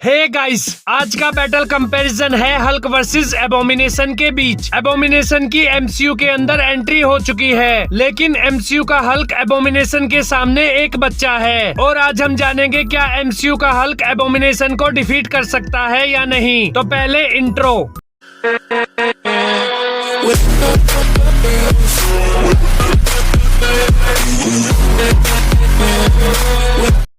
Hey guys, आज का battle comparison है हल्क वर्सेस एबोमिनेशन के बीच। एबोमिनेशन की एमसीयू के अंदर एंट्री हो चुकी है, लेकिन एमसीयू का हल्क एबोमिनेशन के सामने एक बच्चा है। और आज हम जानेंगे क्या एमसीयू का हल्क एबोमिनेशन को डिफीट कर सकता है या नहीं। तो पहले इंट्रो।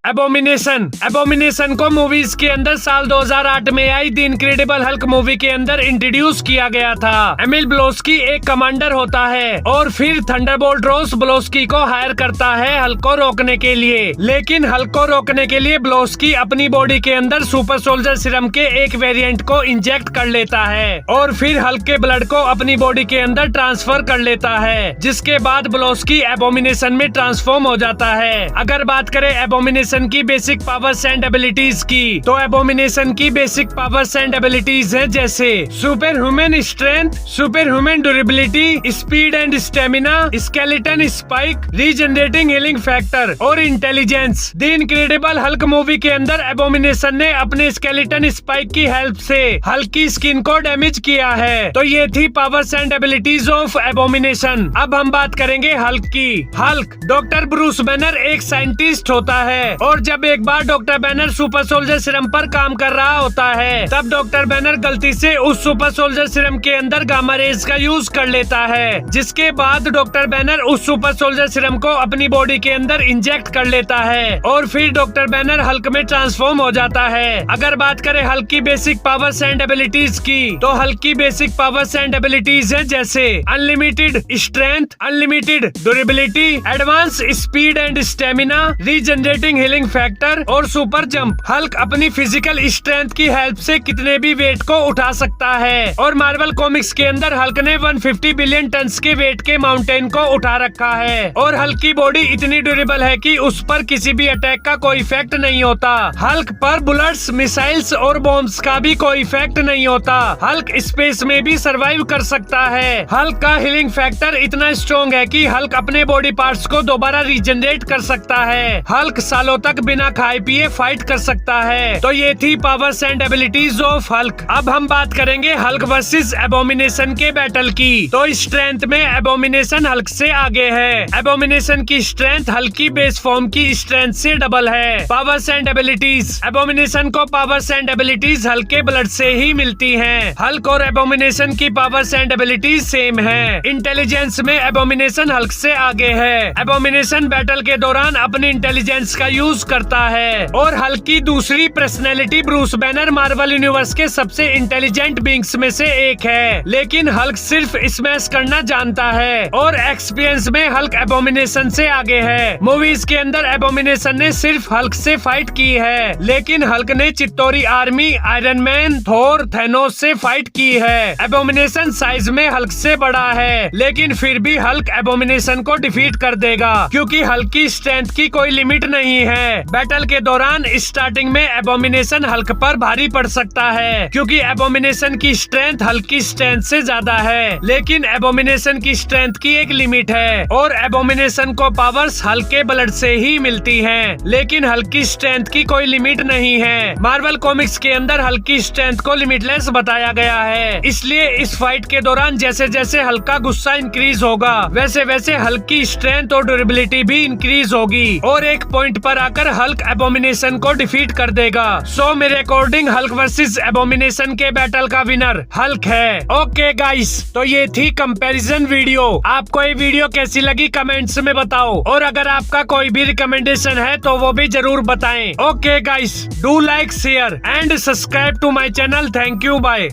एबोमिनेशन को मूवीज के अंदर साल 2008 में I the incredible Hulk movie के अंदर इंट्रोड्यूस किया गया था। एमिल ब्लोस्की एक कमांडर होता है और फिर थंडरबोल्ट रोस ब्लोस्की को हायर करता है हल्क को रोकने के लिए। लेकिन हल्क को रोकने के लिए ब्लोस्की अपनी बॉडी के अंदर सुपर सोल्जर सीरम के एक वेरिएंट को इंजेक्ट कर लेता है और फिर हल्क के ब्लड को अपनी बॉडी के अंदर ट्रांसफर कर लेता है, जिसके बाद ब्लोस्की एबोमिनेशन में ट्रांसफॉर्म हो जाता है। अगर बात करें एबोमिनेशन की बेसिक पावर्स एंड एबिलिटीज की, तो एबोमिनेशन की बेसिक पावर्स एंड एबिलिटीज है जैसे super human strength, super human durability, speed and stamina, skeleton spike, regenerating healing factor और intelligence. The incredible Hulk movie के अंदर एबोमिनेशन ने अपने स्केलेटन स्पाइक की हेल्प से हल्क की स्किन को डैमेज किया है। तो ये थी powers and abilities of Abomination. अब हम बात करेंगे हल्क की। हल्क डॉक्टर ब्रूस बैनर एक साइंटिस्ट होता है और जब एक बार doctor Banner super soldier serum पर काम कर रहा होता है, तब डॉक्टर बैनर गलती से उस सुपर सोल्जर सीरम के अंदर गामा रेज का यूज कर लेता है, जिसके बाद डॉक्टर बैनर उस सुपर सोल्जर सीरम को अपनी बॉडी के अंदर इंजेक्ट कर लेता है और फिर डॉक्टर बैनर हल्क में ट्रांसफॉर्म हो जाता है। अगर बात करें हल्क की बेसिक पावर्स एंड एबिलिटीज की, तो हल्क की बेसिक पावर्स एंड एबिलिटीज है जैसे unlimited strength, unlimited durability, advance speed and stamina, regenerating healing factor और सुपर जंप। हल्क अपनी फिजिकल स्ट्रेंथ की हेल्प से कितने भी वेट को उठा सकता है और मार्वल कॉमिक्स के अंदर हल्क ने 150 बिलियन टन्स के वेट के माउंटेन को उठा रखा है और हल्क की बॉडी इतनी ड्यूरेबल है कि उस पर किसी भी अटैक का कोई इफेक्ट नहीं होता। हल्क पर बुलेट्स, मिसाइल्स और बॉम्ब्स का भी कोई इफेक्ट नहीं होता। हल्क स्पेस में भी सरवाइव कर सकता है। हल्क का हीलिंग फैक्टर इतना स्ट्रॉन्ग है कि हल्क अपने बॉडी पार्ट्स को दोबारा रीजनरेट कर सकता है। हल्क सालों तक बिना खाए पिए फाइट कर सकता है। तो ये थी powers and abilities of Hulk. अब हम बात करेंगे हल्क वर्सेस एबोमिनेशन के बैटल की। तो स्ट्रेंथ में एबोमिनेशन हल्क से आगे है। एबोमिनेशन की स्ट्रेंथ हल्क की बेस फॉर्म की स्ट्रेंथ से डबल है। पावर्स एंड एबिलिटीज, एबोमिनेशन को पावर्स एंड एबिलिटीज हल्क के ब्लड से ही मिलती हैं। हल्क और एबोमिनेशन की पावर्स एंड एबिलिटीज सेम है। इंटेलिजेंस में एबोमिनेशन हल्क से आगे है। एबोमिनेशन बैटल के दौरान अपनी इंटेलिजेंस का यूज करता है और हल्क की दूसरी personality Bruce banner Marvel universe के सबसे इंटेलिजेंट बींग्स में से एक है। लेकिन हल्क सिर्फ स्मैश करना जानता है और एक्सपीरियंस में हल्क एबोमिनेशन से आगे है। मूवीज के अंदर एबोमिनेशन ने सिर्फ हल्क से फाइट की है, लेकिन हल्क ने चित्तौरी आर्मी, आयरन मैन, थोर, थैनोस से फाइट की है। एबोमिनेशन साइज में हल्क से बड़ा है, लेकिन फिर भी हल्क एबोमिनेशन को डिफीट कर देगा, क्योंकि हल्क की स्ट्रेंथ की कोई लिमिट नहीं है। बैटल के दौरान स्टार्टिंग में एबोमिनेशन हल्क पर भारी पड़ सकता है, क्योंकि एबोमिनेशन की स्ट्रेंथ हल्क की स्ट्रेंथ से ज्यादा है। लेकिन एबोमिनेशन की स्ट्रेंथ की एक लिमिट है और एबोमिनेशन को पावर्स हल्क के ब्लड से ही मिलती हैं, लेकिन हल्क की स्ट्रेंथ की कोई लिमिट नहीं है। मार्वल कॉमिक्स के अंदर हल्क की स्ट्रेंथ को लिमिटलेस बताया गया है। इसलिए इस फाइट के दौरान जैसे जैसे हल्क का गुस्सा इंक्रीज होगा, वैसे वैसे हल्क की स्ट्रेंथ और ड्यूरेबिलिटी भी इंक्रीज होगी और एक पॉइंट पर आकर हल्क एबोमिनेशन को डिफीट कर देगा। सो मेरे अकॉर्डिंग हल्क वर्सेस एबोमिनेशन के बैटल का विनर हल्क है। ओके गाइस, तो ये थी कंपैरिजन वीडियो। आपको ये वीडियो कैसी लगी कमेंट्स में बताओ और अगर आपका कोई भी रिकमेंडेशन है तो वो भी जरूर बताएं। Okay guys, do like, share and subscribe to my channel. Thank you, bye.